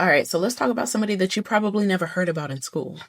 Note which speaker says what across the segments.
Speaker 1: Alright, so let's talk about somebody that you probably never heard about in school,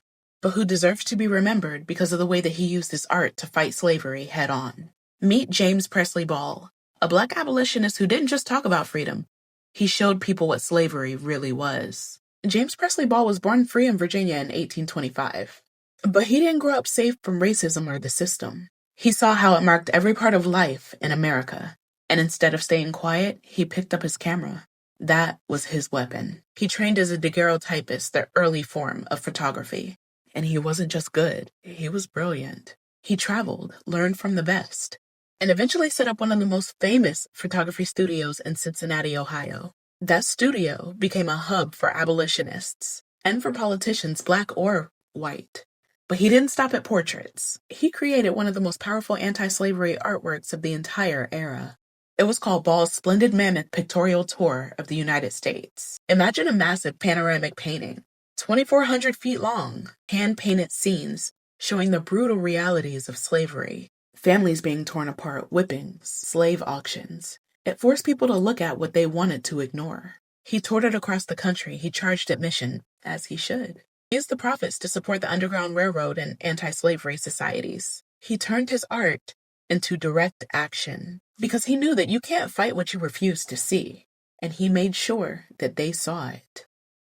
Speaker 1: but who deserves to be remembered because of the way that he used his art to fight slavery head on. Meet James Presley Ball, a black abolitionist who didn't just talk about freedom. He showed people what slavery really was. James Presley Ball was born free in Virginia in 1825. But he didn't grow up safe from racism or the system. He saw how it marked every part of life in America, and instead of staying quiet, he picked up his camera. That was his weapon. He trained as a daguerreotypist, the early form of photography. And he wasn't just good, he was brilliant. He traveled, learned from the best, and eventually set up one of the most famous photography studios in Cincinnati, Ohio. That studio became a hub for abolitionists and for politicians, black or white. But he didn't stop at portraits. He created one of the most powerful anti-slavery artworks of the entire era. It was called Ball's Splendid Mammoth Pictorial Tour of the United States. Imagine a massive panoramic painting, 2,400 feet long, hand-painted scenes showing the brutal realities of slavery. Families being torn apart, whippings, slave auctions. It forced people to look at what they wanted to ignore. He toured it across the country. He charged admission, as he should. He used the profits to support the Underground Railroad and anti-slavery societies. He turned his art into direct action because he knew that you can't fight what you refuse to see, and he made sure that they saw it.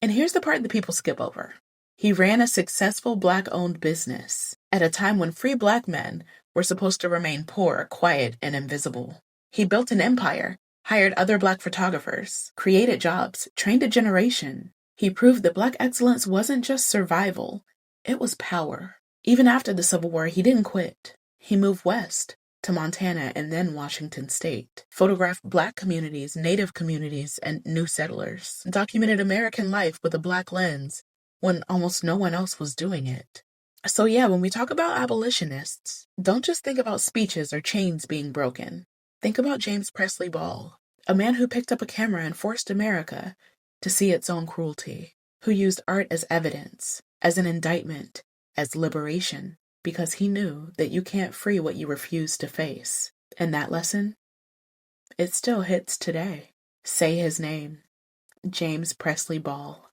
Speaker 1: And here's the part that people skip over. He ran a successful black-owned business at a time when free black men were supposed to remain poor, quiet, and invisible. He built an empire, hired other black photographers, created jobs, trained a generation. He proved that black excellence wasn't just survival, it was power. Even after the Civil War, he didn't quit. He moved west to Montana and then Washington State, photographed black communities, native communities, and new settlers, documented American life with a black lens when almost no one else was doing it. So yeah, when we talk about abolitionists, don't just think about speeches or chains being broken. Think about James Presley Ball, a man who picked up a camera and forced America to see its own cruelty, who used art as evidence, as an indictment, as liberation, because he knew that you can't free what you refuse to face. And that lesson, it still hits today. Say his name, James Presley Ball.